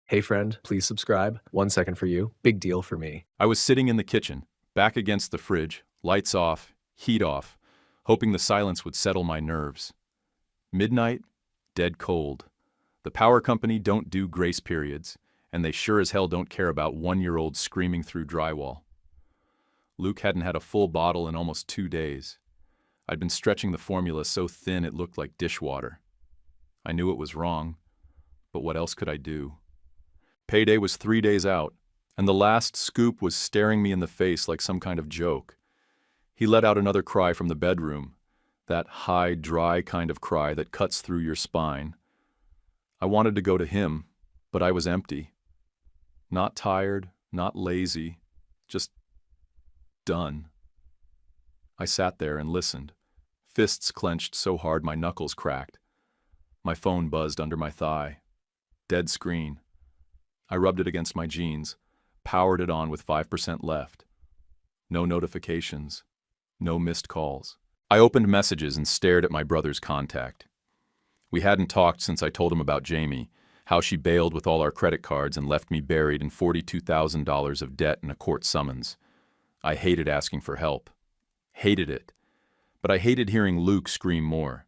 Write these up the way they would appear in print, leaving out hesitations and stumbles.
Hey friend, please subscribe. 1 second for you. Big deal for me. I was sitting in the kitchen, back against the fridge, lights off, heat off, hoping the silence would settle my nerves. Midnight, dead cold. The power company don't do grace periods, and they sure as hell don't care about 1-year-olds screaming through drywall. Luke hadn't had a full bottle in almost 2 days. I'd been stretching the formula so thin it looked like dishwater. I knew it was wrong, but what else could I do? Payday was 3 days out, and the last scoop was staring me in the face like some kind of joke. He let out another cry from the bedroom, that high, dry kind of cry that cuts through your spine. I wanted to go to him, but I was empty. Not tired, not lazy, just done. I sat there and listened, fists clenched so hard my knuckles cracked. My phone buzzed under my thigh. Dead screen. I rubbed it against my jeans, powered it on with 5% left. No notifications, no missed calls. I opened messages and stared at my brother's contact. We hadn't talked since I told him about Jamie, how she bailed with all our credit cards and left me buried in $42,000 of debt and a court summons. I hated asking for help. Hated it. But I hated hearing Luke scream more.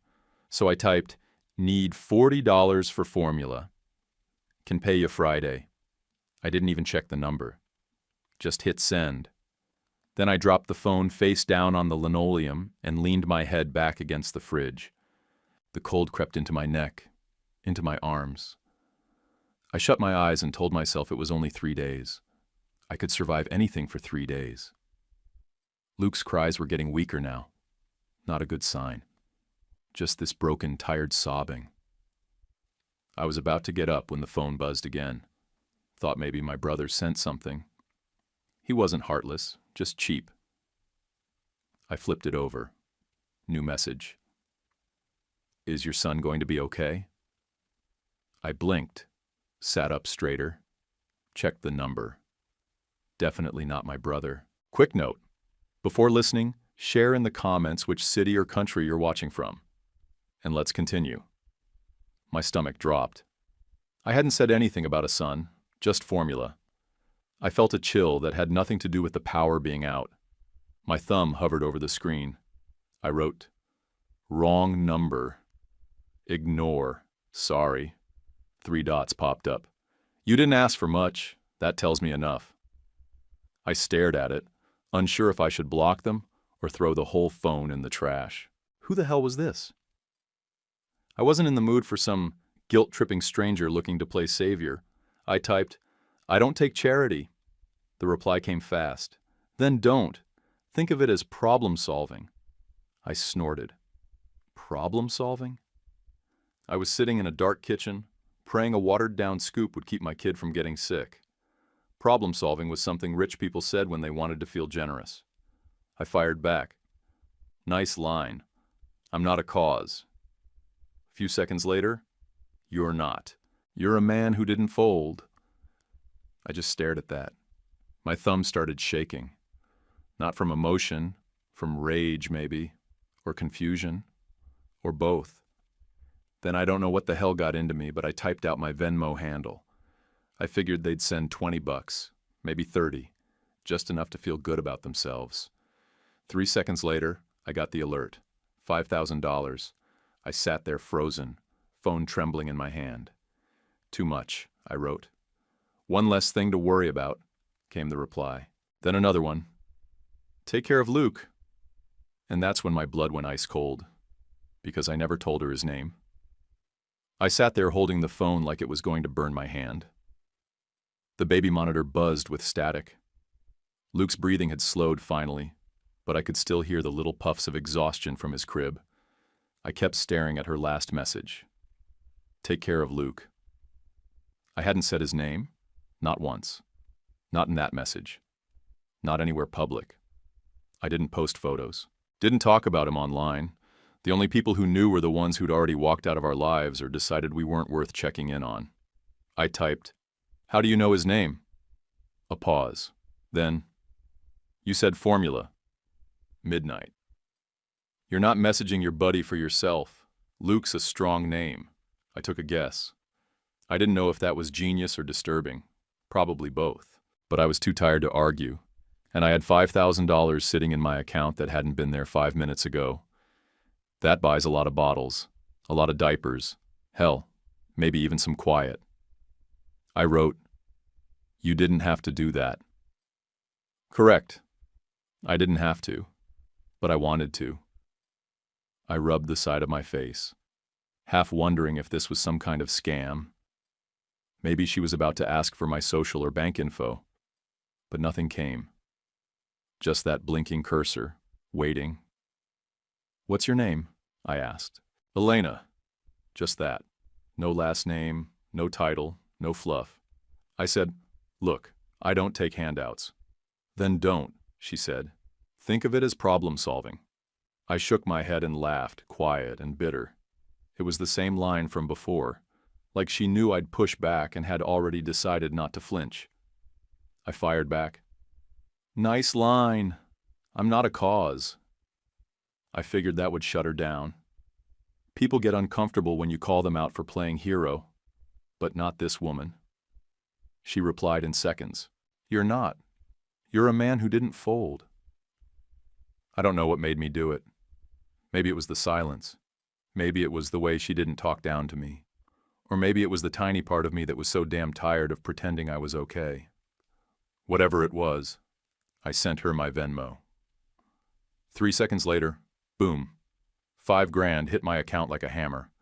So I typed, "Need $40 for formula. Can pay you Friday." I didn't even check the number. Just hit send. Then I dropped the phone face down on the linoleum and leaned my head back against the fridge. The cold crept into my neck, into my arms. I shut my eyes and told myself it was only 3 days. I could survive anything for 3 days. Luke's cries were getting weaker now. Not a good sign. Just this broken, tired sobbing. I was about to get up when the phone buzzed again. Thought maybe my brother sent something. He wasn't heartless, just cheap. I flipped it over. New message. "Is your son going to be okay?" I blinked, sat up straighter, checked the number. Definitely not my brother. Quick note. Before listening, share in the comments which city or country you're watching from. And let's continue. My stomach dropped. I hadn't said anything about a son, just formula. I felt a chill that had nothing to do with the power being out. My thumb hovered over the screen. I wrote, "Wrong number. Ignore. Sorry." 3 dots popped up. "You didn't ask for much. That tells me enough." I stared at it, unsure if I should block them or throw the whole phone in the trash. Who the hell was this? I wasn't in the mood for some guilt-tripping stranger looking to play savior. I typed, "I don't take charity." The reply came fast. "Then don't. Think of it as problem-solving." I snorted. Problem-solving? I was sitting in a dark kitchen, praying a watered-down scoop would keep my kid from getting sick. Problem-solving was something rich people said when they wanted to feel generous. I fired back. "Nice line. I'm not a cause." A few seconds later, "You're not. You're a man who didn't fold." I just stared at that. My thumb started shaking. Not from emotion, from rage maybe, or confusion, or both. Then I don't know what the hell got into me, but I typed out my Venmo handle. I figured they'd send $20, maybe 30, just enough to feel good about themselves. 3 seconds later, I got the alert. $5,000. I sat there frozen, phone trembling in my hand. "Too much," I wrote. "One less thing to worry about," came the reply. Then another one. "Take care of Luke." And that's when my blood went ice cold, because I never told her his name. I sat there holding the phone like it was going to burn my hand. The baby monitor buzzed with static. Luke's breathing had slowed finally, but I could still hear the little puffs of exhaustion from his crib. I kept staring at her last message. "Take care of Luke." I hadn't said his name, not once. Not in that message. Not anywhere public. I didn't post photos. Didn't talk about him online. The only people who knew were the ones who'd already walked out of our lives or decided we weren't worth checking in on. I typed, "How do you know his name?" A pause. Then, "You said formula." Midnight. "You're not messaging your buddy for yourself. Luke's a strong name." I took a guess. I didn't know if that was genius or disturbing. Probably both. But I was too tired to argue, and I had $5,000 sitting in my account that hadn't been there 5 minutes ago. That buys a lot of bottles, a lot of diapers, hell, maybe even some quiet. I wrote, "You didn't have to do that." Correct. I didn't have to, but I wanted to. I rubbed the side of my face, half wondering if this was some kind of scam. Maybe she was about to ask for my social or bank info, but nothing came. Just that blinking cursor, waiting. "What's your name?" I asked. "Elena." Just that. No last name, no title, no fluff. I said, "Look, I don't take handouts." "Then don't," she said. "Think of it as problem solving." I shook my head and laughed, quiet and bitter. It was the same line from before, like she knew I'd push back and had already decided not to flinch. I fired back, "Nice line. I'm not a cause." I figured that would shut her down. People get uncomfortable when you call them out for playing hero, but not this woman. She replied in seconds, "You're not. You're a man who didn't fold." I don't know what made me do it. Maybe it was the silence. Maybe it was the way she didn't talk down to me. Or maybe it was the tiny part of me that was so damn tired of pretending I was okay. Whatever it was, I sent her my Venmo. 3 seconds later, boom, $5,000 hit my account like a hammer.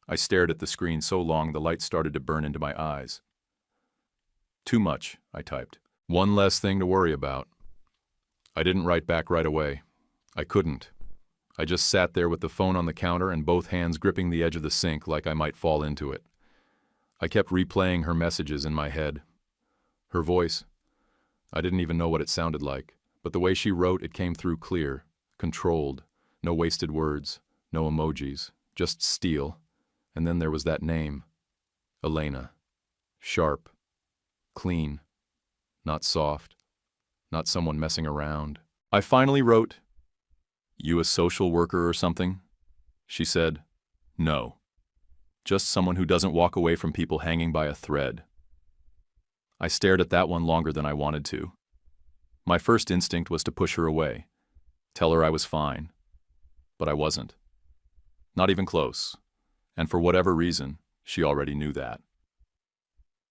I stared at the screen so long the light started to burn into my eyes. "Too much," I typed. "One less thing to worry about." I didn't write back right away. I couldn't. I just sat there with the phone on the counter and both hands gripping the edge of the sink like I might fall into it. I kept replaying her messages in my head. Her voice, I didn't even know what it sounded like, but the way she wrote, it came through clear, controlled, no wasted words, no emojis, just steel. And then there was that name, Elena. Sharp, clean, not soft, not someone messing around. I finally wrote, "You a social worker or something?" She said, "No. Just someone who doesn't walk away from people hanging by a thread." I stared at that one longer than I wanted to. My first instinct was to push her away, tell her I was fine. But I wasn't. Not even close. And for whatever reason, she already knew that.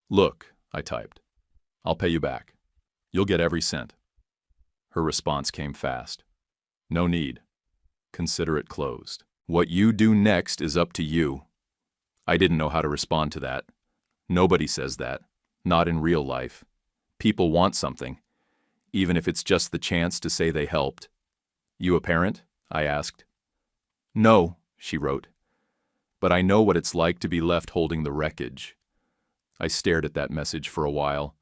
"Look," I typed, "I'll pay you back. You'll get every cent." Her response came fast. "No need. Consider it closed. What you do next is up to you." I didn't know how to respond to that. Nobody says that. Not in real life. People want something, even if it's just the chance to say they helped. "You a parent?" I asked. "No," she wrote. "But I know what it's like to be left holding the wreckage." I stared at that message for a while.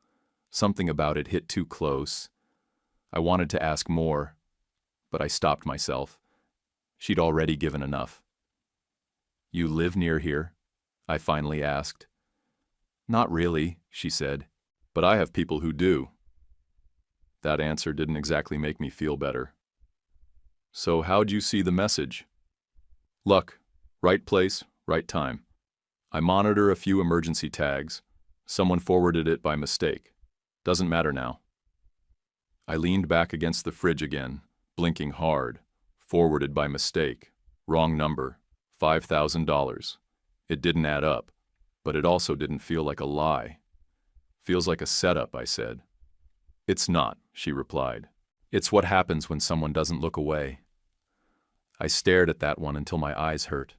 Something about it hit too close. I wanted to ask more, but I stopped myself. She'd already given enough. "You live near here?" I finally asked. "Not really," she said, "but I have people who do." That answer didn't exactly make me feel better. "So how'd you see the message?" "Luck. Right place, right time. I monitor a few emergency tags. Someone forwarded it by mistake. Doesn't matter now." I leaned back against the fridge again, blinking hard. Forwarded by mistake. Wrong number. $5,000. It didn't add up, but it also didn't feel like a lie. "Feels like a setup," I said. "It's not," she replied. "It's what happens when someone doesn't look away." I stared at that one until my eyes hurt.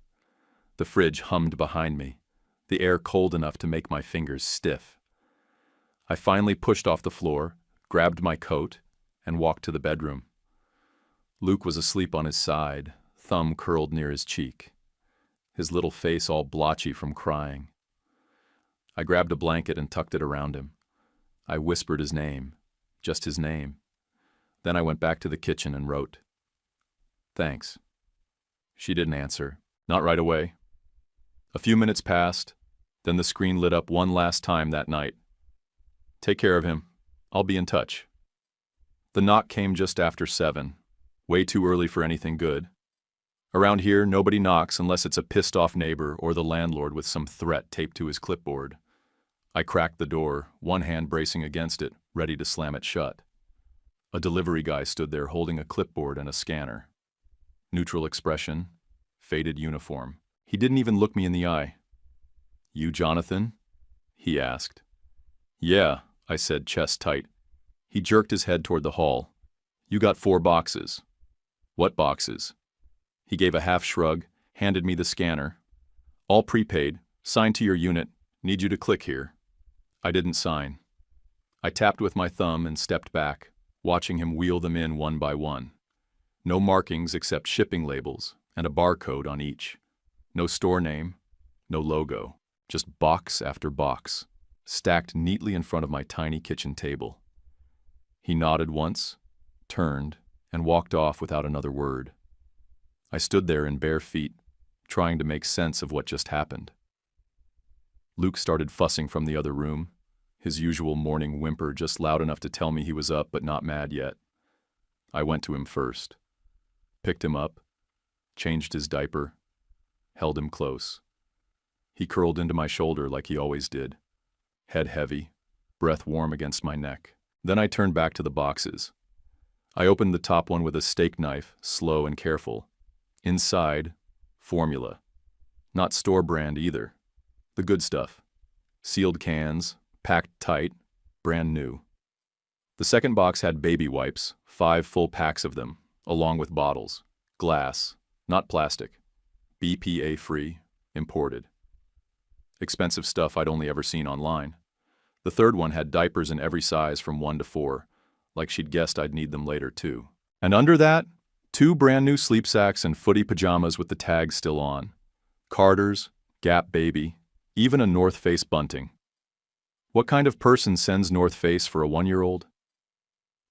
The fridge hummed behind me, the air cold enough to make my fingers stiff. I finally pushed off the floor, grabbed my coat, and walked to the bedroom. Luke was asleep on his side, thumb curled near his cheek, his little face all blotchy from crying. I grabbed a blanket and tucked it around him. I whispered his name, just his name. Then I went back to the kitchen and wrote, "Thanks." She didn't answer, not right away. A few minutes passed, then the screen lit up one last time that night. "Take care of him. I'll be in touch." The knock came just after 7, way too early for anything good. Around here, nobody knocks unless it's a pissed-off neighbor or the landlord with some threat taped to his clipboard. I cracked the door, one hand bracing against it, ready to slam it shut. A delivery guy stood there holding a clipboard and a scanner. Neutral expression, faded uniform. He didn't even look me in the eye. "You Jonathan?" he asked. "Yeah," I said, chest tight. He jerked his head toward the hall. "You got 4 boxes." "What boxes?" He gave a half shrug, handed me the scanner. "All prepaid, signed to your unit, need you to click here." I didn't sign. I tapped with my thumb and stepped back, watching him wheel them in one by one. No markings except shipping labels and a barcode on each. No store name, no logo, just box after box, stacked neatly in front of my tiny kitchen table. He nodded once, turned, and walked off without another word. I stood there in bare feet, trying to make sense of what just happened. Luke started fussing from the other room, his usual morning whimper just loud enough to tell me he was up but not mad yet. I went to him first, picked him up, changed his diaper, held him close. He curled into my shoulder like he always did, head heavy, breath warm against my neck. Then I turned back to the boxes. I opened the top one with a steak knife, slow and careful. Inside, formula. Not store brand either. The good stuff. Sealed cans, packed tight, brand new. The second box had baby wipes, 5 full packs of them, along with bottles. Glass, not plastic. BPA-free, imported. Expensive stuff I'd only ever seen online. The third one had diapers in every size from 1 to 4, like she'd guessed I'd need them later too. And under that, 2 brand new sleep sacks and footy pajamas with the tags still on. Carter's, Gap Baby, even a North Face bunting. What kind of person sends North Face for a 1-year-old?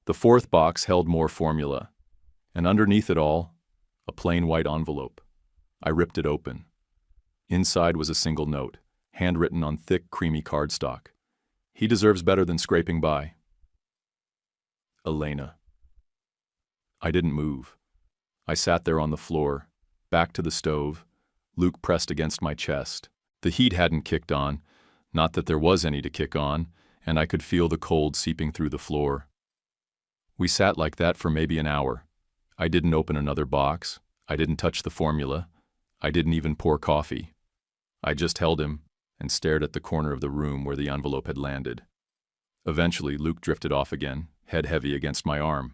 The fourth box held more formula, and underneath it all, a plain white envelope. I ripped it open. Inside was a single note, handwritten on thick, creamy cardstock. "He deserves better than scraping by. Elena." I didn't move. I sat there on the floor, back to the stove, Luke pressed against my chest. The heat hadn't kicked on, not that there was any to kick on, and I could feel the cold seeping through the floor. We sat like that for maybe an hour. I didn't open another box. I didn't touch the formula. I didn't even pour coffee. I just held him and stared at the corner of the room where the envelope had landed. Eventually, Luke drifted off again, head heavy against my arm.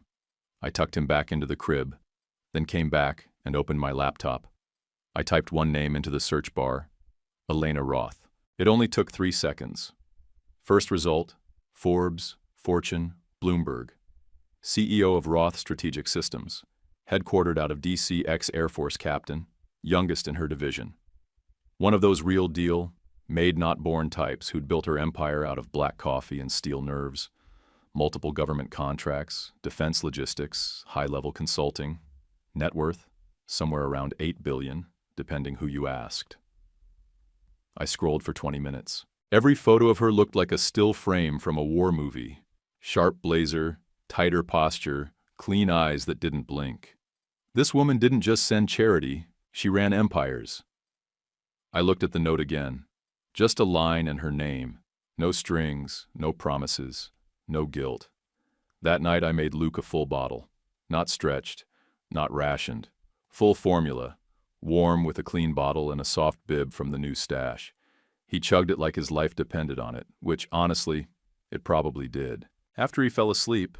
I tucked him back into the crib, then came back and opened my laptop. I typed one name into the search bar, Elena Roth. It only took 3 seconds. First result, Forbes, Fortune, Bloomberg. CEO of Roth Strategic Systems, headquartered out of DC, ex-Air Force captain, youngest in her division. One of those real deal, made not born types who'd built her empire out of black coffee and steel nerves, multiple government contracts, defense logistics, high-level consulting, net worth, somewhere around $8 billion, depending who you asked. I scrolled for 20 minutes. Every photo of her looked like a still frame from a war movie. Sharp blazer, tighter posture, clean eyes that didn't blink. This woman didn't just send charity, she ran empires. I looked at the note again. Just a line and her name. No strings, no promises, no guilt. That night I made Luke a full bottle. Not stretched, not rationed. Full formula, warm with a clean bottle and a soft bib from the new stash. He chugged it like his life depended on it, which, honestly, it probably did. After he fell asleep,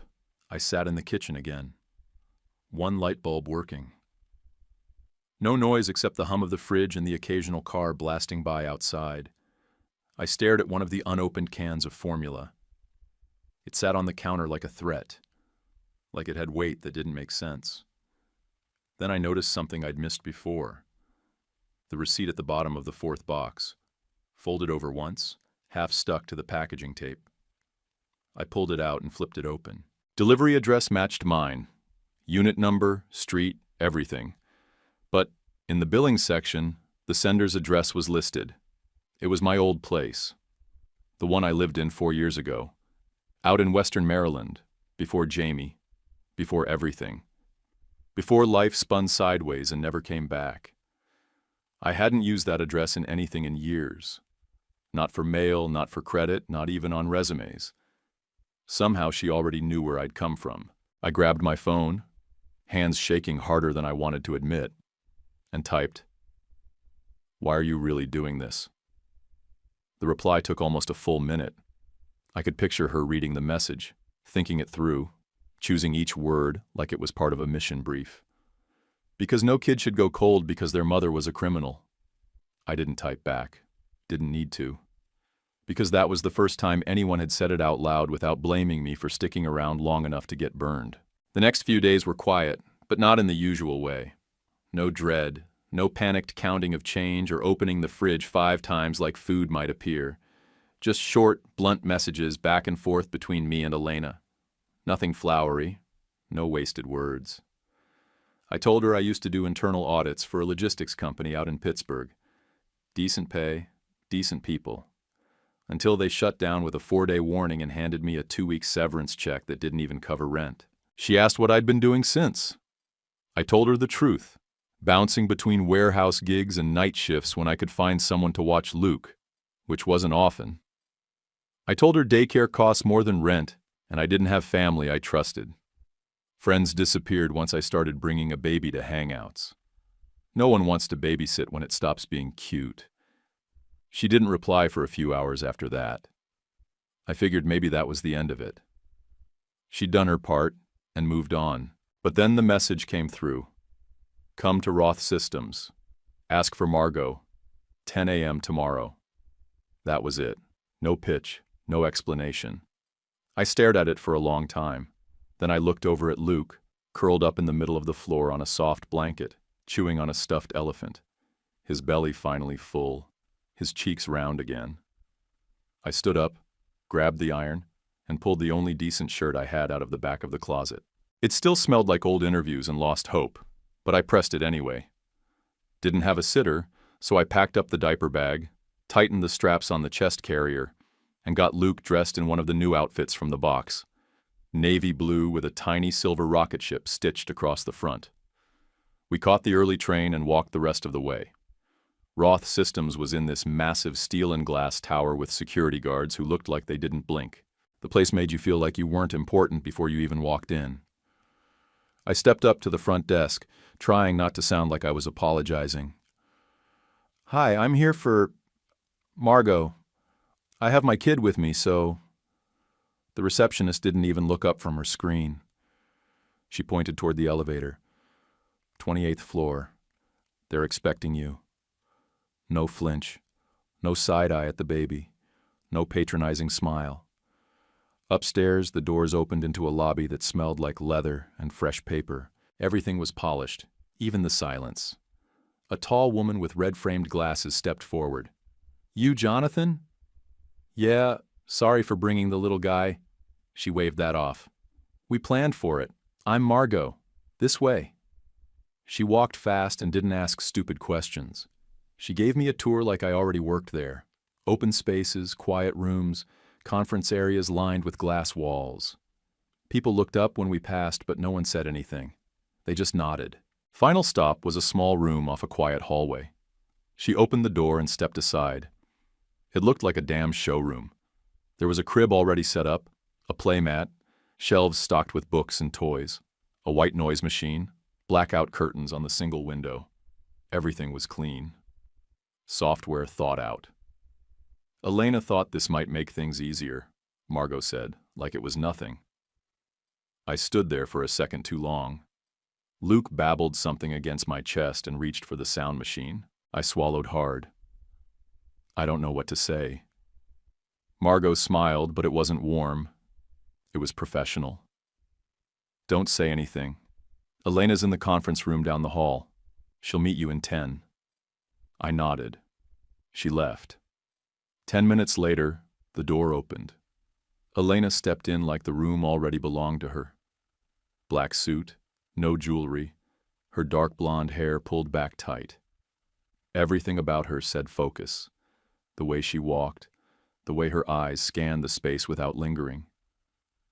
I sat in the kitchen again. One light bulb working. No noise except the hum of the fridge and the occasional car blasting by outside. I stared at one of the unopened cans of formula. It sat on the counter like a threat, like it had weight that didn't make sense. Then I noticed something I'd missed before. The receipt at the bottom of the fourth box, folded over once, half stuck to the packaging tape. I pulled it out and flipped it open. Delivery address matched mine. Unit number, street, everything. But in the billing section, the sender's address was listed. It was my old place, the one I lived in 4 years ago, out in Western Maryland, before Jamie, before everything. before life spun sideways and never came back. I hadn't used that address in anything in years. Not for mail, not for credit, not even on resumes. Somehow she already knew where I'd come from. I grabbed my phone, hands shaking harder than I wanted to admit, and typed, "Why are you really doing this?" The reply took almost a full minute. I could picture her reading the message, thinking it through, choosing each word like it was part of a mission brief. Because no kid should go cold because their mother was a criminal. I didn't type back. Didn't need to. Because that was the first time anyone had said it out loud without blaming me for sticking around long enough to get burned. The next few days were quiet, but not in the usual way. No dread, no panicked counting of change or opening the fridge 5 times like food might appear. Just short, blunt messages back and forth between me and Elena. Nothing flowery, no wasted words. I told her I used to do internal audits for a logistics company out in Pittsburgh. Decent pay, decent people. Until they shut down with a 4-day warning and handed me a 2-week severance check that didn't even cover rent. She asked what I'd been doing since. I told her the truth, bouncing between warehouse gigs and night shifts when I could find someone to watch Luke, which wasn't often. I told her daycare costs more than rent, and I didn't have family I trusted. Friends disappeared once I started bringing a baby to hangouts. No one wants to babysit when it stops being cute. She didn't reply for a few hours after that. I figured maybe that was the end of it. She'd done her part and moved on. But then the message came through. Come to Roth Systems. Ask for Margot. 10 a.m. tomorrow. That was it. No pitch, no explanation. I stared at it for a long time. Then I looked over at Luke, curled up in the middle of the floor on a soft blanket, chewing on a stuffed elephant. His belly finally full, his cheeks round again. I stood up, grabbed the iron, and pulled the only decent shirt I had out of the back of the closet. It still smelled like old interviews and lost hope, but I pressed it anyway. Didn't have a sitter, so I packed up the diaper bag, tightened the straps on the chest carrier, and got Luke dressed in one of the new outfits from the box. Navy blue with a tiny silver rocket ship stitched across the front. We caught the early train and walked the rest of the way. Roth Systems was in this massive steel and glass tower with security guards who looked like they didn't blink. The place made you feel like you weren't important before you even walked in. I stepped up to the front desk, trying not to sound like I was apologizing. "Hi, I'm here for Margot. I have my kid with me, so..." The receptionist didn't even look up from her screen. She pointed toward the elevator. 28th floor. They're expecting you. No flinch. No side-eye at the baby. No patronizing smile. Upstairs, the doors opened into a lobby that smelled like leather and fresh paper. Everything was polished, even the silence. A tall woman with red-framed glasses stepped forward. "You, Jonathan?" "Yeah, sorry for bringing the little guy." She waved that off. "We planned for it. I'm Margot. This way." She walked fast and didn't ask stupid questions. She gave me a tour like I already worked there. Open spaces, quiet rooms, conference areas lined with glass walls. People looked up when we passed, but no one said anything. They just nodded. Final stop was a small room off a quiet hallway. She opened the door and stepped aside. It looked like a damn showroom. There was a crib already set up, a playmat, shelves stocked with books and toys, a white noise machine, blackout curtains on the single window. Everything was clean. Software thought out. "Elena thought this might make things easier," Margot said, like it was nothing. I stood there for a second too long. Luke babbled something against my chest and reached for the sound machine. I swallowed hard. I don't know what to say. Margot smiled, but it wasn't warm. It was professional. "Don't say anything. Elena's in the conference room down the hall. She'll meet you in 10. I nodded. She left. 10 minutes later, the door opened. Elena stepped in like the room already belonged to her. Black suit, no jewelry, her dark blonde hair pulled back tight. Everything about her said focus. The way she walked, the way her eyes scanned the space without lingering.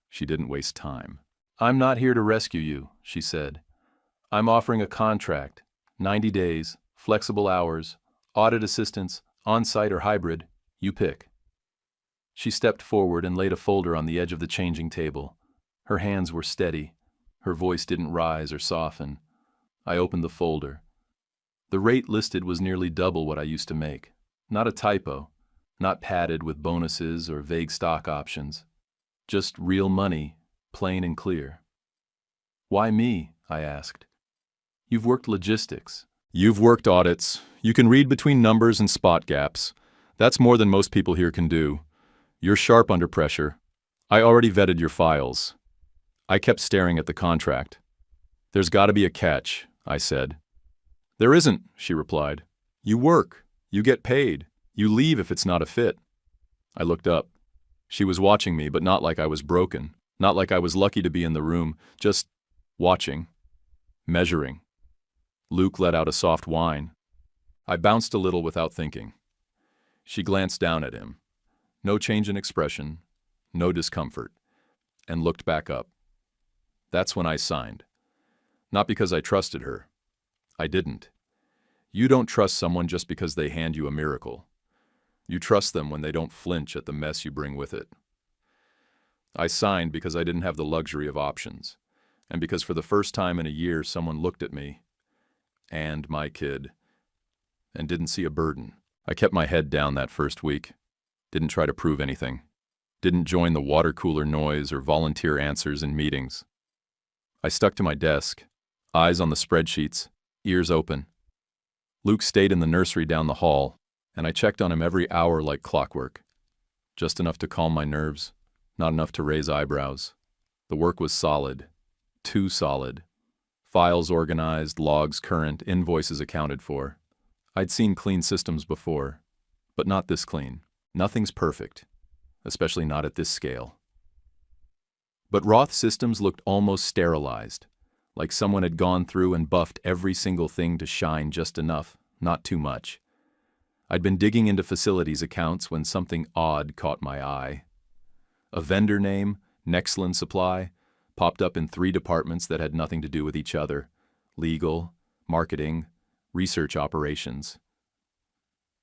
She didn't waste time. "I'm not here to rescue you," she said. I'm offering a contract, 90 days, flexible hours, audit assistance, on-site or hybrid, you pick. She stepped forward and laid a folder on the edge of the changing table. Her hands were steady. Her voice didn't rise or soften. I opened the folder. The rate listed was nearly double what I used to make. Not a typo, not padded with bonuses or vague stock options. Just real money, plain and clear. Why me? I asked. You've worked logistics. You've worked audits. You can read between numbers and spot gaps. That's more than most people here can do. You're sharp under pressure. I already vetted your files. I kept staring at the contract. There's got to be a catch, I said. There isn't, she replied. You work. You get paid. You leave if it's not a fit. I looked up. She was watching me, but not like I was broken. Not like I was lucky to be in the room. Just watching. Measuring. Luke let out a soft whine. I bounced a little without thinking. She glanced down at him. No change in expression, no discomfort, and looked back up. That's when I signed. Not because I trusted her. I didn't. You don't trust someone just because they hand you a miracle. You trust them when they don't flinch at the mess you bring with it. I signed because I didn't have the luxury of options, and because for the first time in a year someone looked at me, and my kid, and didn't see a burden. I kept my head down that first week. Didn't try to prove anything. Didn't join the water cooler noise or volunteer answers in meetings. I stuck to my desk, eyes on the spreadsheets, ears open. Luke stayed in the nursery down the hall, and I checked on him every hour like clockwork. Just enough to calm my nerves, not enough to raise eyebrows. The work was solid. Too solid. Files organized, logs current, invoices accounted for. I'd seen clean systems before, but not this clean. Nothing's perfect, especially not at this scale. But Roth Systems looked almost sterilized, like someone had gone through and buffed every single thing to shine just enough, not too much. I'd been digging into facilities accounts when something odd caught my eye. A vendor name, Nexlin Supply, popped up in 3 departments that had nothing to do with each other: legal, marketing, research operations.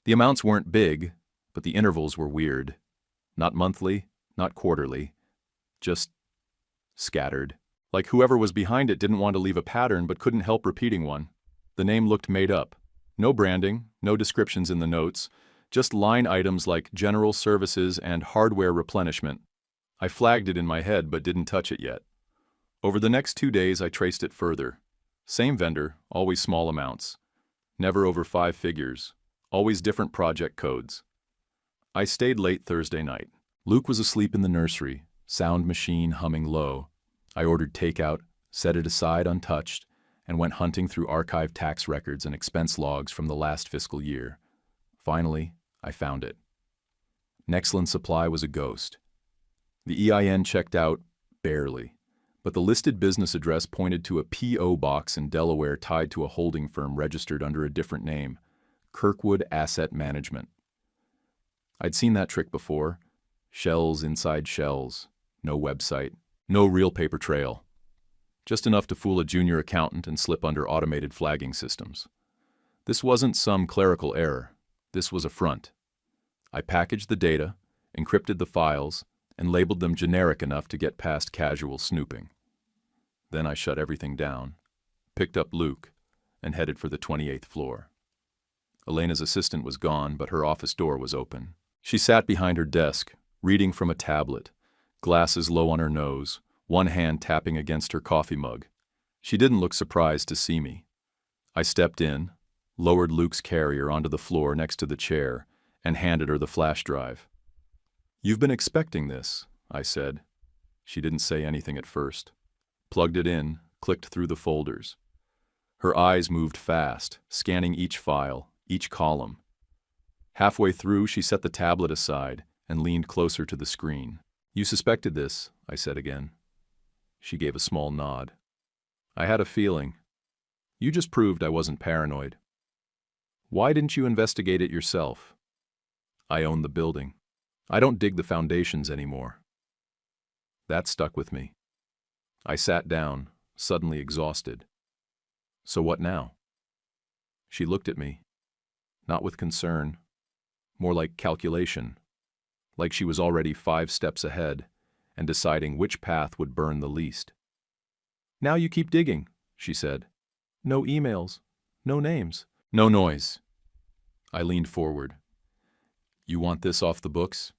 The amounts weren't big, but the intervals were weird. Not monthly, not quarterly, just scattered. Like whoever was behind it didn't want to leave a pattern but couldn't help repeating one. The name looked made up. No branding, no descriptions in the notes, just line items like general services and hardware replenishment. I flagged it in my head but didn't touch it yet. Over the next 2 days I traced it further. Same vendor, always small amounts. Never over 5 figures. Always different project codes. I stayed late Thursday night. Luke was asleep in the nursery, sound machine humming low. I ordered takeout, set it aside untouched, and went hunting through archived tax records and expense logs from the last fiscal year. Finally, I found it. Nexlin Supply was a ghost. The EIN checked out, barely, but the listed business address pointed to a P.O. box in Delaware tied to a holding firm registered under a different name, Kirkwood Asset Management. I'd seen that trick before. Shells inside shells. No website. No real paper trail. Just enough to fool a junior accountant and slip under automated flagging systems. This wasn't some clerical error. This was a front. I packaged the data, encrypted the files, and labeled them generic enough to get past casual snooping. Then I shut everything down, picked up Luke, and headed for the 28th floor. Elena's assistant was gone, but her office door was open. She sat behind her desk, reading from a tablet, glasses low on her nose, one hand tapping against her coffee mug. She didn't look surprised to see me. I stepped in, lowered Luke's carrier onto the floor next to the chair, and handed her the flash drive. "You've been expecting this," I said. She didn't say anything at first. Plugged it in, clicked through the folders. Her eyes moved fast, scanning each file, each column. Halfway through, she set the tablet aside and leaned closer to the screen. "You suspected this," I said again. She gave a small nod. "I had a feeling. You just proved I wasn't paranoid. Why didn't you investigate it yourself?" "I own the building. I don't dig the foundations anymore." That stuck with me. I sat down, suddenly exhausted. So what now? She looked at me, not with concern, more like calculation, like she was already 5 steps ahead and deciding which path would burn the least. Now you keep digging, she said. No emails, no names, no noise. I leaned forward. You want this off the books?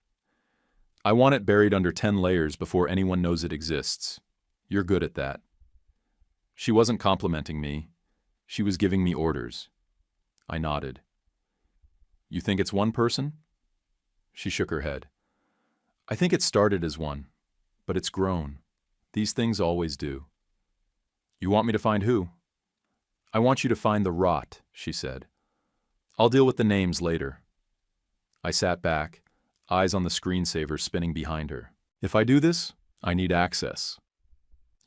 I want it buried under 10 layers before anyone knows it exists. You're good at that. She wasn't complimenting me. She was giving me orders. I nodded. You think it's one person? She shook her head. I think it started as one, but it's grown. These things always do. You want me to find who? I want you to find the rot, she said. I'll deal with the names later. I sat back, eyes on the screensaver spinning behind her. If I do this, I need access.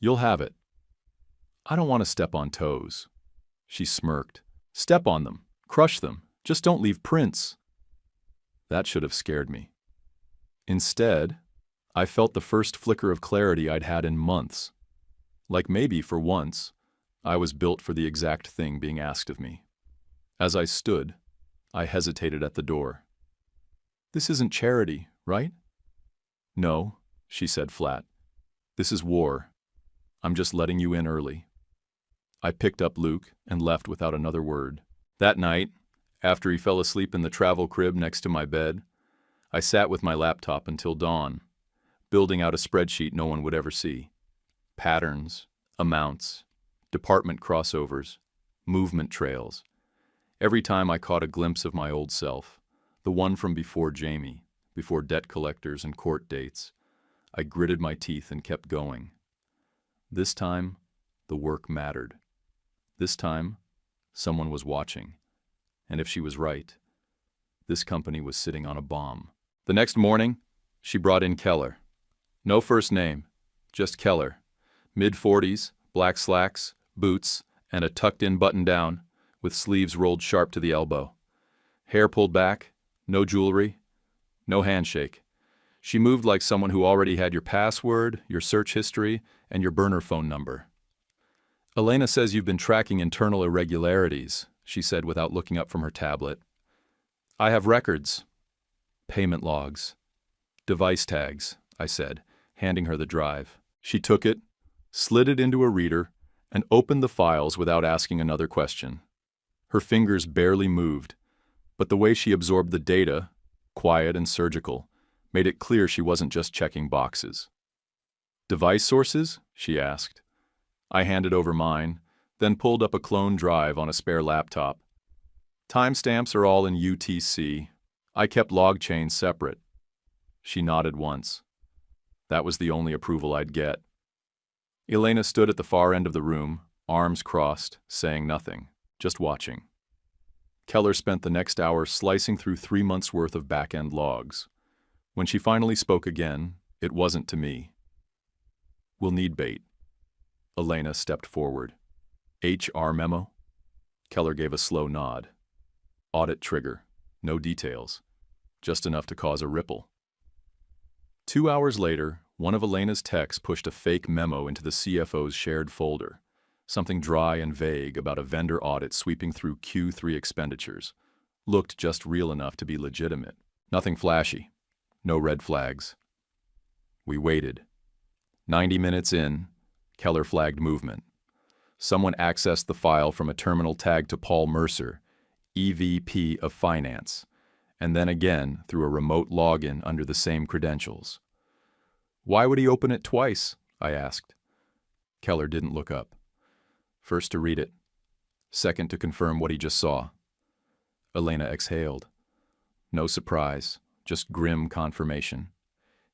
You'll have it. I don't want to step on toes. She smirked. Step on them. Crush them. Just don't leave prints. That should have scared me. Instead, I felt the first flicker of clarity I'd had in months. Like maybe, for once, I was built for the exact thing being asked of me. As I stood, I hesitated at the door. This isn't charity, right? No, she said flat. This is war. I'm just letting you in early. I picked up Luke and left without another word. That night, after he fell asleep in the travel crib next to my bed, I sat with my laptop until dawn, building out a spreadsheet no one would ever see. Patterns, amounts, department crossovers, movement trails. Every time I caught a glimpse of my old self, the one from before Jamie, before debt collectors and court dates, I gritted my teeth and kept going. This time, the work mattered. This time, someone was watching. And if she was right, this company was sitting on a bomb. The next morning, she brought in Keller. No first name, just Keller. Mid-40s, black slacks, boots, and a tucked-in button-down, with sleeves rolled sharp to the elbow. Hair pulled back, no jewelry, no handshake. She moved like someone who already had your password, your search history, and your burner phone number. Elena says you've been tracking internal irregularities, she said without looking up from her tablet. I have records. Payment logs. Device tags, I said, handing her the drive. She took it, slid it into a reader, and opened the files without asking another question. Her fingers barely moved, but the way she absorbed the data, quiet and surgical, made it clear she wasn't just checking boxes. Device sources? She asked. I handed over mine, then pulled up a clone drive on a spare laptop. Timestamps are all in UTC. I kept log chains separate. She nodded once. That was the only approval I'd get. Elena stood at the far end of the room, arms crossed, saying nothing, just watching. Keller spent the next hour slicing through 3 months' worth of back-end logs. When she finally spoke again, it wasn't to me. We'll need bait. Elena stepped forward. HR memo? Keller gave a slow nod. Audit trigger. No details. Just enough to cause a ripple. 2 hours later, one of Elena's techs pushed a fake memo into the CFO's shared folder. Something dry and vague about a vendor audit sweeping through Q3 expenditures. Looked just real enough to be legitimate. Nothing flashy. No red flags. We waited. 90 minutes in, Keller flagged movement. Someone accessed the file from a terminal tagged to Paul Mercer, EVP of Finance, and then again through a remote login under the same credentials. Why would he open it twice? I asked. Keller didn't look up. First to read it. Second to confirm what he just saw. Elena exhaled. No surprise, just grim confirmation.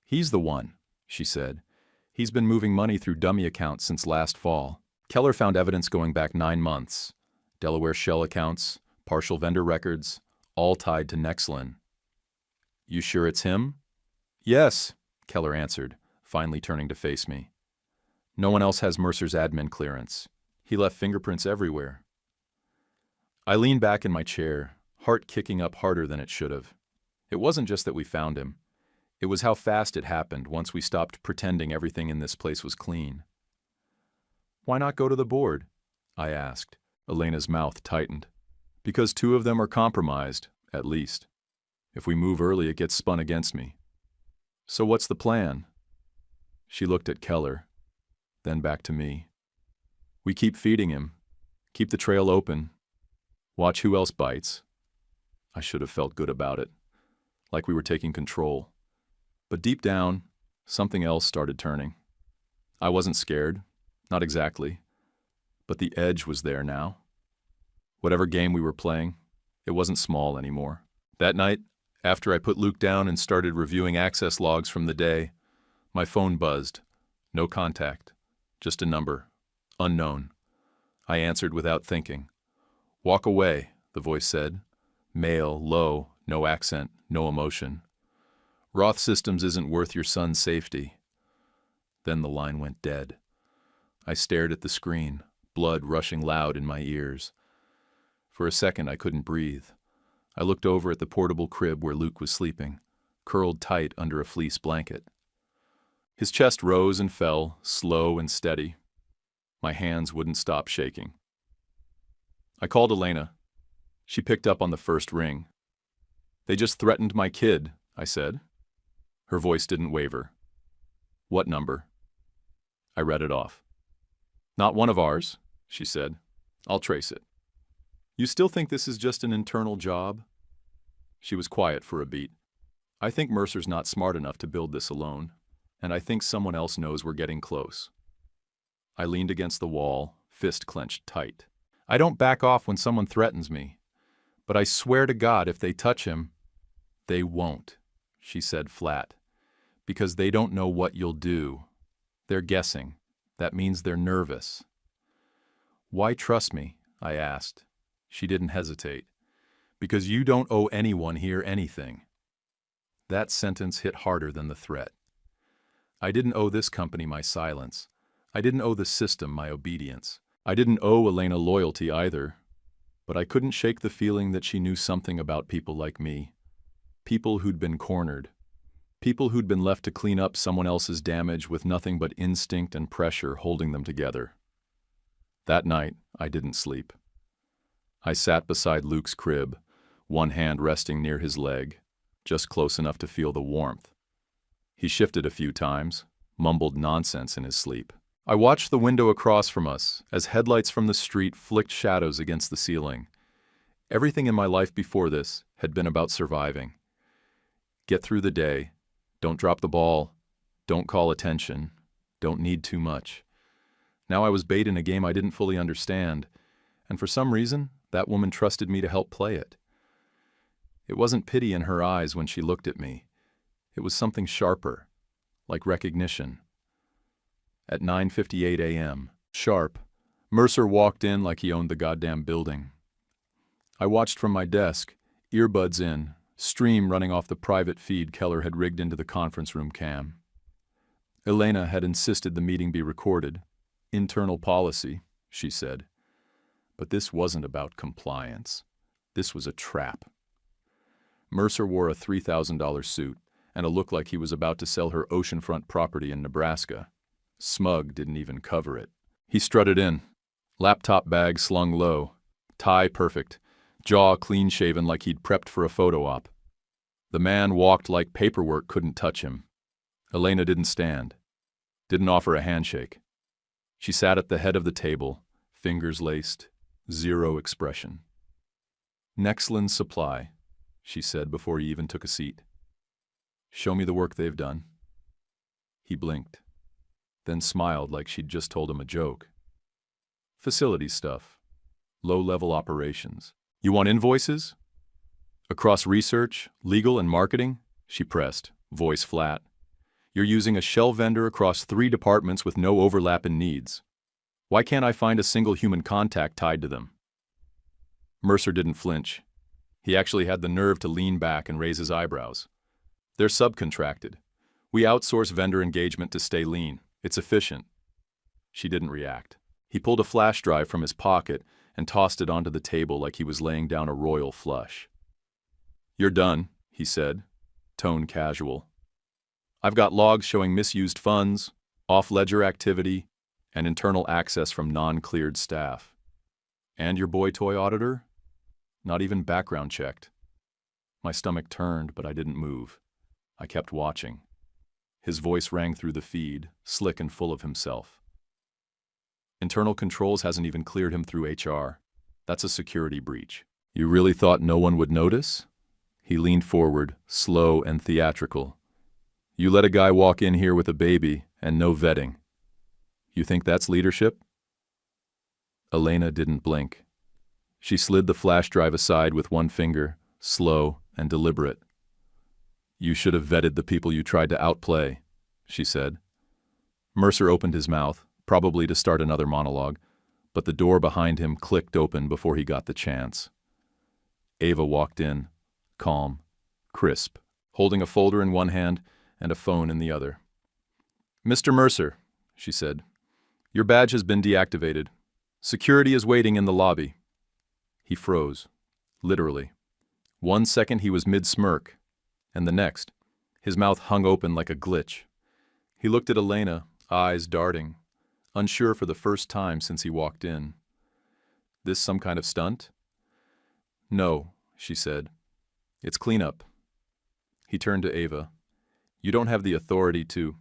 He's the one, she said. He's been moving money through dummy accounts since last fall. Keller found evidence going back 9 months. Delaware shell accounts, partial vendor records, all tied to Nexlin. You sure it's him? Yes, Keller answered, finally turning to face me. No one else has Mercer's admin clearance. He left fingerprints everywhere. I leaned back in my chair, heart kicking up harder than it should have. It wasn't just that we found him. It was how fast it happened once we stopped pretending everything in this place was clean. Why not go to the board? I asked. Elena's mouth tightened. Because 2 of them are compromised, at least. If we move early, it gets spun against me. So what's the plan? She looked at Keller, then back to me. We keep feeding him, keep the trail open, watch who else bites. I should have felt good about it, like we were taking control. But deep down, something else started turning. I wasn't scared, not exactly, but the edge was there now. Whatever game we were playing, it wasn't small anymore. That night, after I put Luke down and started reviewing access logs from the day, my phone buzzed. No contact, just a number. Unknown. I answered without thinking. Walk away, the voice said. Male, low, no accent, no emotion. Roth Systems isn't worth your son's safety. Then the line went dead. I stared at the screen, blood rushing loud in my ears. For a second I couldn't breathe. I looked over at the portable crib where Luke was sleeping, curled tight under a fleece blanket. His chest rose and fell, slow and steady. My hands wouldn't stop shaking. I called Elena. She picked up on the first ring. They just threatened my kid, I said. Her voice didn't waver. What number? I read it off. Not one of ours, she said. I'll trace it. You still think this is just an internal job? She was quiet for a beat. I think Mercer's not smart enough to build this alone, and I think someone else knows we're getting close. I leaned against the wall, fist clenched tight. I don't back off when someone threatens me, but I swear to God if they touch him, they won't, she said flat, because they don't know what you'll do. They're guessing. That means they're nervous. Why trust me? I asked. She didn't hesitate. Because you don't owe anyone here anything. That sentence hit harder than the threat. I didn't owe this company my silence. I didn't owe the system my obedience. I didn't owe Elena loyalty either. But I couldn't shake the feeling that she knew something about people like me. People who'd been cornered. People who'd been left to clean up someone else's damage with nothing but instinct and pressure holding them together. That night, I didn't sleep. I sat beside Luke's crib, one hand resting near his leg, just close enough to feel the warmth. He shifted a few times, mumbled nonsense in his sleep. I watched the window across from us as headlights from the street flicked shadows against the ceiling. Everything in my life before this had been about surviving. Get through the day, don't drop the ball, don't call attention, don't need too much. Now I was bait in a game I didn't fully understand, and for some reason, that woman trusted me to help play it. It wasn't pity in her eyes when she looked at me. It was something sharper, like recognition. At 9:58 a.m., sharp, Mercer walked in like he owned the goddamn building. I watched from my desk, earbuds in, stream running off the private feed Keller had rigged into the conference room cam. Elena had insisted the meeting be recorded. Internal policy, she said. But this wasn't about compliance. This was a trap. Mercer wore a $3,000 suit and a look like he was about to sell her oceanfront property in Nebraska. Smug didn't even cover it. He strutted in, laptop bag slung low, tie perfect, jaw clean-shaven like he'd prepped for a photo op. The man walked like paperwork couldn't touch him. Elena didn't stand, didn't offer a handshake. She sat at the head of the table, fingers laced, zero expression. Nexland Supply, she said before he even took a seat. Show me the work they've done. He blinked, then smiled like she'd just told him a joke. Facility stuff, low-level operations. You want invoices? Across research, legal, and marketing? She pressed, voice flat. You're using a shell vendor across 3 departments with no overlap in needs. Why can't I find a single human contact tied to them? Mercer didn't flinch. He actually had the nerve to lean back and raise his eyebrows. They're subcontracted. We outsource vendor engagement to stay lean. It's efficient. She didn't react. He pulled a flash drive from his pocket and tossed it onto the table like he was laying down a royal flush. You're done, he said, tone casual. I've got logs showing misused funds, off-ledger activity, and internal access from non-cleared staff. And your boy toy auditor? Not even background checked. My stomach turned, but I didn't move. I kept watching. His voice rang through the feed, slick and full of himself. Internal controls hasn't even cleared him through HR. That's a security breach. You really thought no one would notice? He leaned forward, slow and theatrical. You let a guy walk in here with a baby and no vetting. You think that's leadership? Elena didn't blink. She slid the flash drive aside with one finger, slow and deliberate. You should have vetted the people you tried to outplay, she said. Mercer opened his mouth, probably to start another monologue, but the door behind him clicked open before he got the chance. Ava walked in, calm, crisp, holding a folder in one hand and a phone in the other. Mr. Mercer, she said, your badge has been deactivated. Security is waiting in the lobby. He froze, literally. 1 second he was mid-smirk, and the next, his mouth hung open like a glitch. He looked at Elena, eyes darting, unsure for the first time since he walked in. This some kind of stunt? No, she said. It's cleanup. He turned to Ava. You don't have the authority to...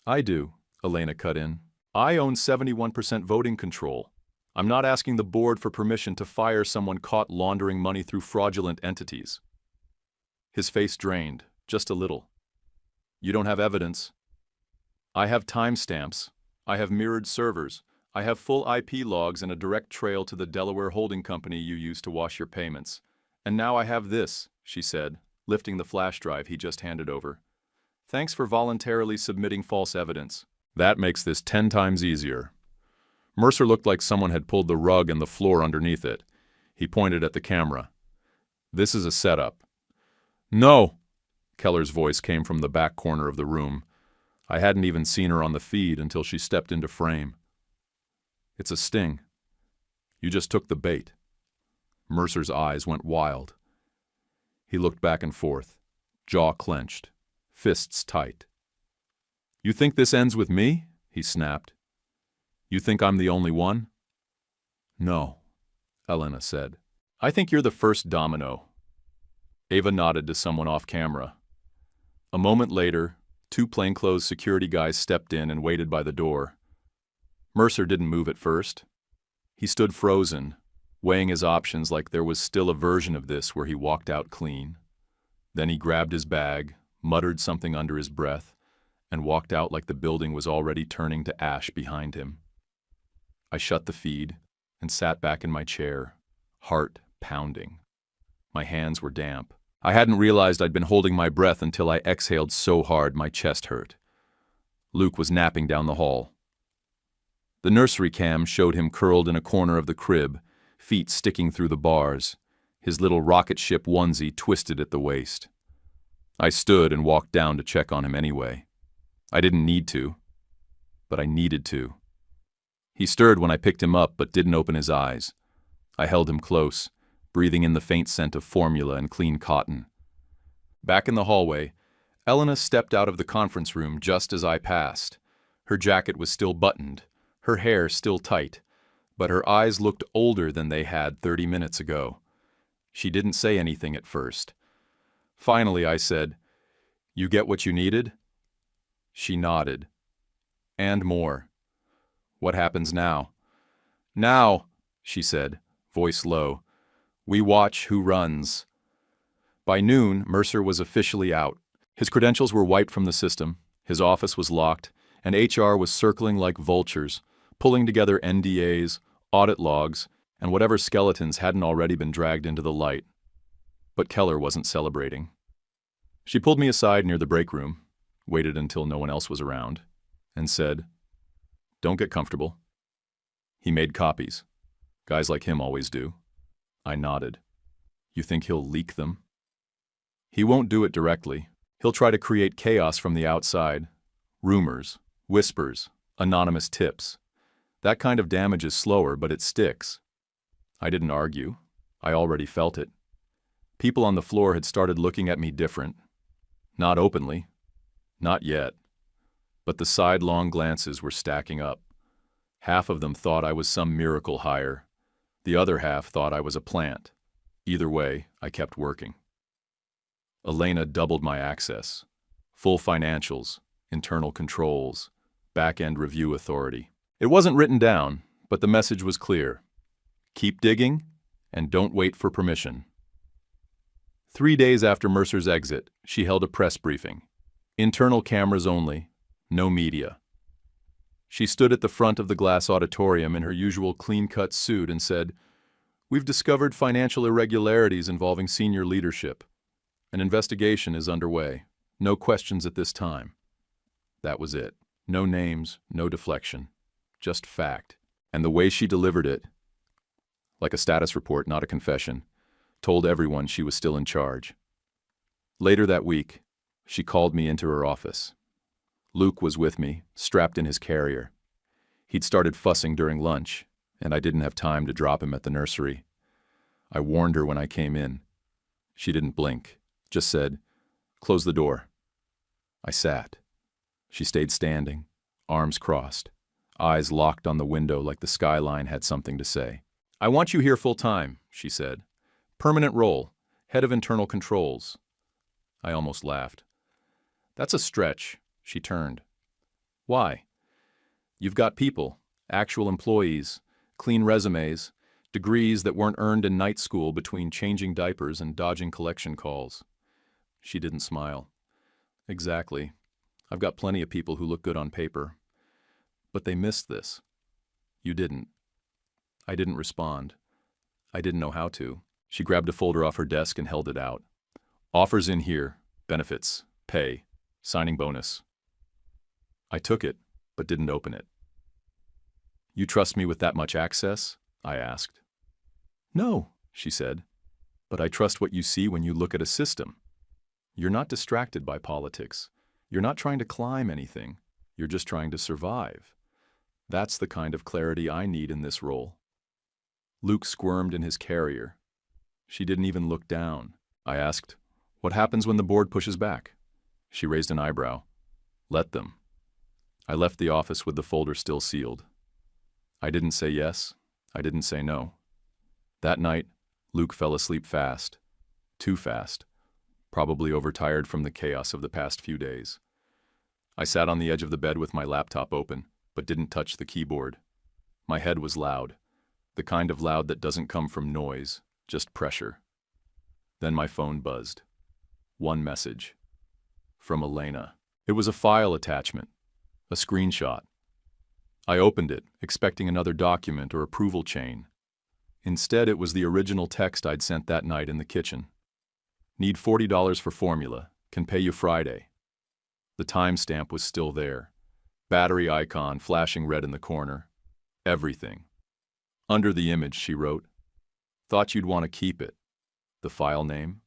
I do, Elena cut in. I own 71% voting control. I'm not asking the board for permission to fire someone caught laundering money through fraudulent entities. His face drained, just a little. You don't have evidence. I have timestamps. I have mirrored servers. I have full IP logs and a direct trail to the Delaware holding company you used to wash your payments. And now I have this, she said, lifting the flash drive he just handed over. Thanks for voluntarily submitting false evidence. That makes this 10 times easier. Mercer looked like someone had pulled the rug and the floor underneath it. He pointed at the camera. This is a setup. No! Keller's voice came from the back corner of the room. I hadn't even seen her on the feed until she stepped into frame. It's a sting. You just took the bait. Mercer's eyes went wild. He looked back and forth, jaw clenched, fists tight. You think this ends with me? He snapped. You think I'm the only one? No, Elena said. I think you're the first domino. Ava nodded to someone off camera. A moment later, 2 plainclothes security guys stepped in and waited by the door. Mercer didn't move at first. He stood frozen, weighing his options like there was still a version of this where he walked out clean. Then he grabbed his bag, muttered something under his breath, and walked out like the building was already turning to ash behind him. I shut the feed and sat back in my chair, heart pounding. My hands were damp. I hadn't realized I'd been holding my breath until I exhaled so hard my chest hurt. Luke was napping down the hall. The nursery cam showed him curled in a corner of the crib, feet sticking through the bars, his little rocket ship onesie twisted at the waist. I stood and walked down to check on him anyway. I didn't need to, but I needed to. He stirred when I picked him up but didn't open his eyes. I held him close, breathing in the faint scent of formula and clean cotton. Back in the hallway, Elena stepped out of the conference room just as I passed. Her jacket was still buttoned, her hair still tight, but her eyes looked older than they had 30 minutes ago. She didn't say anything at first. Finally, I said, "You get what you needed?" She nodded. And more. What happens now? Now, she said, voice low, we watch who runs. By noon, Mercer was officially out. His credentials were wiped from the system, his office was locked, and HR was circling like vultures, pulling together NDAs, audit logs, and whatever skeletons hadn't already been dragged into the light. But Keller wasn't celebrating. She pulled me aside near the break room, waited until no one else was around, and said, "Don't get comfortable." He made copies. Guys like him always do. I nodded. You think he'll leak them? He won't do it directly. He'll try to create chaos from the outside. Rumors, whispers, anonymous tips. That kind of damage is slower, but it sticks. I didn't argue. I already felt it. People on the floor had started looking at me different. Not openly. Not yet. But the sidelong glances were stacking up. Half of them thought I was some miracle hire. The other half thought I was a plant. Either way, I kept working. Elena doubled my access. Full financials, internal controls, back-end review authority. It wasn't written down, but the message was clear. Keep digging, and don't wait for permission. 3 days after Mercer's exit, she held a press briefing. Internal cameras only, no media. She stood at the front of the glass auditorium in her usual clean-cut suit and said, "We've discovered financial irregularities involving senior leadership. An investigation is underway. No questions at this time." That was it. No names, no deflection. Just fact. And the way she delivered it, like a status report, not a confession, told everyone she was still in charge. Later that week, she called me into her office. Luke was with me, strapped in his carrier. He'd started fussing during lunch, and I didn't have time to drop him at the nursery. I warned her when I came in. She didn't blink, just said, "Close the door." I sat. She stayed standing, arms crossed, eyes locked on the window like the skyline had something to say. "I want you here full-time," she said. "Permanent role, head of internal controls." I almost laughed. "That's a stretch." She turned. "Why? You've got people, actual employees, clean resumes, degrees that weren't earned in night school between changing diapers and dodging collection calls." She didn't smile. "Exactly. I've got plenty of people who look good on paper. But they missed this. You didn't." I didn't respond. I didn't know how to. She grabbed a folder off her desk and held it out. "Offers in here, benefits, pay, signing bonus." I took it, but didn't open it. "You trust me with that much access?" I asked. "No," she said, "but I trust what you see when you look at a system. You're not distracted by politics. You're not trying to climb anything. You're just trying to survive. That's the kind of clarity I need in this role." Luke squirmed in his carrier. She didn't even look down. I asked, "What happens when the board pushes back?" She raised an eyebrow. "Let them." I left the office with the folder still sealed. I didn't say yes. I didn't say no. That night, Luke fell asleep fast. Too fast. Probably overtired from the chaos of the past few days. I sat on the edge of the bed with my laptop open, but didn't touch the keyboard. My head was loud. The kind of loud that doesn't come from noise, just pressure. Then my phone buzzed. One message. From Elena. It was a file attachment. A screenshot. I opened it, expecting another document or approval chain. Instead, it was the original text I'd sent that night in the kitchen. "Need $40 for formula. Can pay you Friday." The timestamp was still there. Battery icon flashing red in the corner. Everything. Under the image, she wrote, "Thought you'd want to keep it." The file name?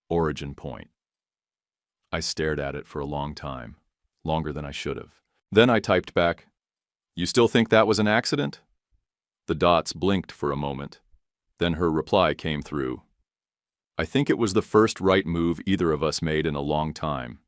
Origin Point. I stared at it for a long time. Longer than I should have. Then I typed back, "You still think that was an accident?" The dots blinked for a moment. Then her reply came through. "I think it was the first right move either of us made in a long time."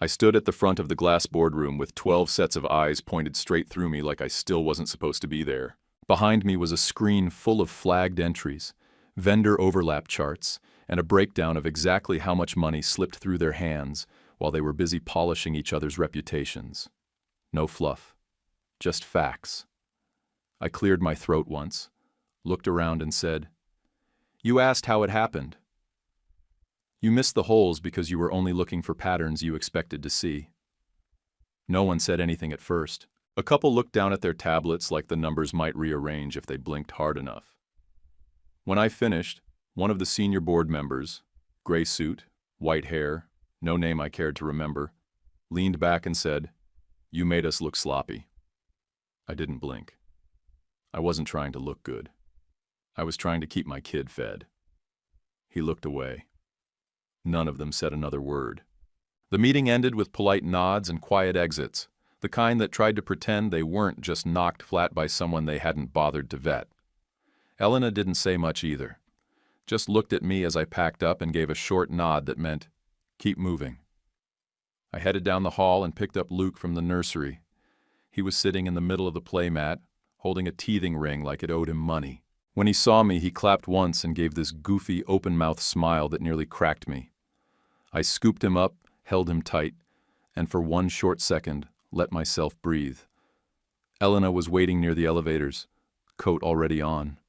I stood at the front of the glass boardroom with 12 sets of eyes pointed straight through me like I still wasn't supposed to be there. Behind me was a screen full of flagged entries, vendor overlap charts, and a breakdown of exactly how much money slipped through their hands while they were busy polishing each other's reputations. No fluff. Just facts. I cleared my throat once, looked around and said, "You asked how it happened. You missed the holes because you were only looking for patterns you expected to see." No one said anything at first. A couple looked down at their tablets like the numbers might rearrange if they blinked hard enough. When I finished, one of the senior board members, gray suit, white hair, no name I cared to remember, leaned back and said, "You made us look sloppy." I didn't blink. I wasn't trying to look good. I was trying to keep my kid fed. He looked away. None of them said another word. The meeting ended with polite nods and quiet exits, the kind that tried to pretend they weren't just knocked flat by someone they hadn't bothered to vet. Elena didn't say much either. Just looked at me as I packed up and gave a short nod that meant, "Keep moving." I headed down the hall and picked up Luke from the nursery. He was sitting in the middle of the playmat, holding a teething ring like it owed him money. When he saw me, he clapped once and gave this goofy, open-mouthed smile that nearly cracked me. I scooped him up, held him tight, and for one short second, let myself breathe. Elena was waiting near the elevators, coat already on.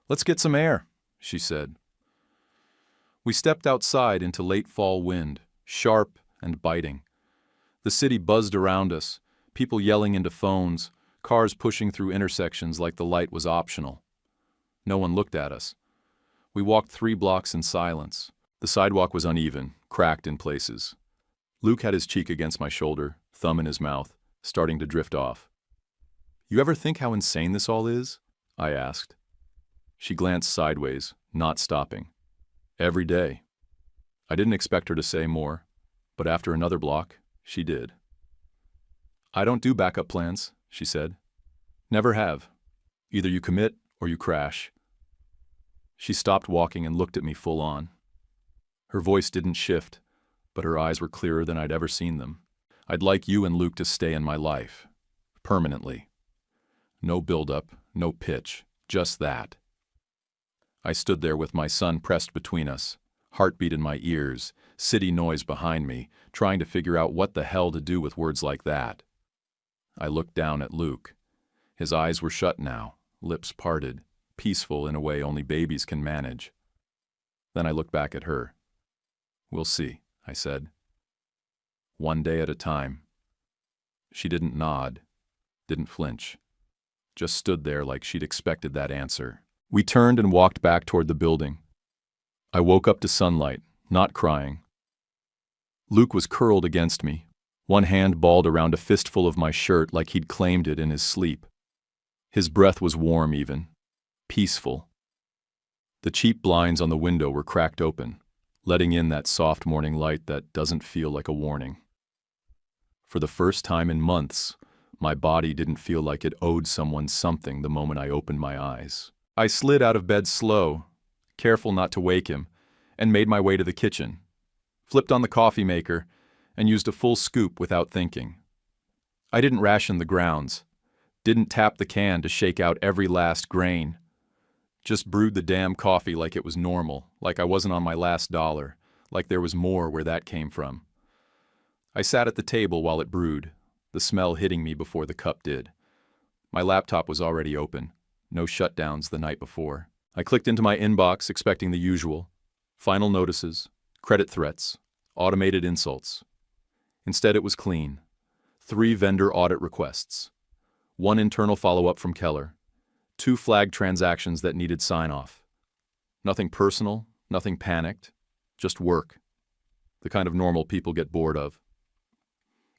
"Let's get some air," she said. We stepped outside into late fall wind, sharp and biting. The city buzzed around us, people yelling into phones, cars pushing through intersections like the light was optional. No one looked at us. We walked 3 blocks in silence. The sidewalk was uneven, cracked in places. Luke had his cheek against my shoulder, thumb in his mouth, starting to drift off. "You ever think how insane this all is?" I asked. She glanced sideways, not stopping. "Every day." I didn't expect her to say more, but after another block, she did. "I don't do backup plans," she said. "Never have. Either you commit or you crash." She stopped walking and looked at me full on. Her voice didn't shift, but her eyes were clearer than I'd ever seen them. "I'd like you and Luke to stay in my life. Permanently. No build-up, no pitch, just that." I stood there with my son pressed between us, heartbeat in my ears, city noise behind me, trying to figure out what the hell to do with words like that. I looked down at Luke. His eyes were shut now, lips parted, peaceful in a way only babies can manage. Then I looked back at her. "We'll see," I said. "One day at a time." She didn't nod, didn't flinch, just stood there like she'd expected that answer. We turned and walked back toward the building. I woke up to sunlight, not crying. Luke was curled against me, one hand balled around a fistful of my shirt like he'd claimed it in his sleep. His breath was warm even, peaceful. The cheap blinds on the window were cracked open, letting in that soft morning light that doesn't feel like a warning. For the first time in months, my body didn't feel like it owed someone something the moment I opened my eyes. I slid out of bed slow, careful not to wake him, and made my way to the kitchen, flipped on the coffee maker, and used a full scoop without thinking. I didn't ration the grounds, didn't tap the can to shake out every last grain. Just brewed the damn coffee like it was normal, like I wasn't on my last dollar, like there was more where that came from. I sat at the table while it brewed, the smell hitting me before the cup did. My laptop was already open, no shutdowns the night before. I clicked into my inbox expecting the usual: final notices, credit threats, automated insults. Instead it was clean. 3 vendor audit requests, 1 internal follow-up from Keller, 2 flagged transactions that needed sign-off. Nothing personal, nothing panicked, just work. The kind of normal people get bored of.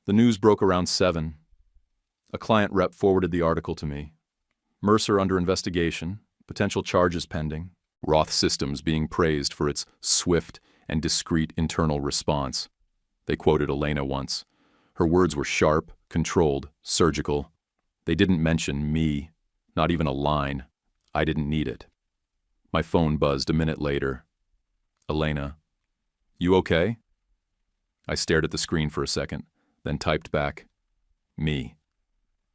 The news broke around 7. A client rep forwarded the article to me. Mercer under investigation, potential charges pending. Roth Systems being praised for its swift and discreet internal response. They quoted Elena once. Her words were sharp, controlled, surgical. They didn't mention me, not even a line. I didn't need it. My phone buzzed a minute later. "Elena, you okay?" I stared at the screen for a second, then typed back, "Me.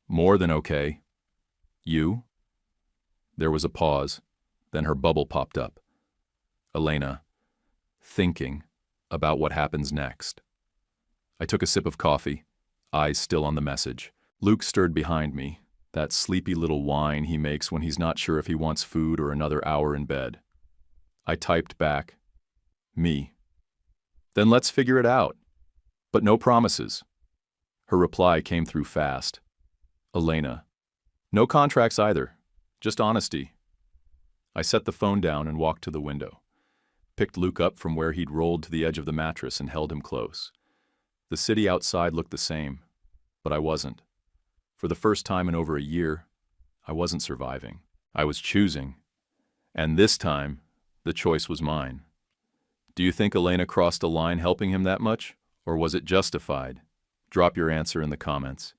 More than okay. You?" There was a pause, then her bubble popped up. "Elena, thinking about what happens next." I took a sip of coffee, eyes still on the message. Luke stirred behind me, that sleepy little whine he makes when he's not sure if he wants food or another hour in bed. I typed back, "Me. Then let's figure it out. But no promises." Her reply came through fast. "Elena, no contracts either. Just honesty." I set the phone down and walked to the window, picked Luke up from where he'd rolled to the edge of the mattress and held him close. The city outside looked the same, but I wasn't. For the first time in over a year, I wasn't surviving. I was choosing. And this time, the choice was mine. Do you think Elena crossed a line helping him that much? Or was it justified? Drop your answer in the comments.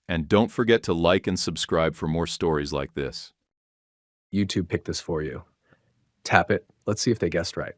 And don't forget to like and subscribe for more stories like this. YouTube picked this for you. Tap it. Let's see if they guessed right.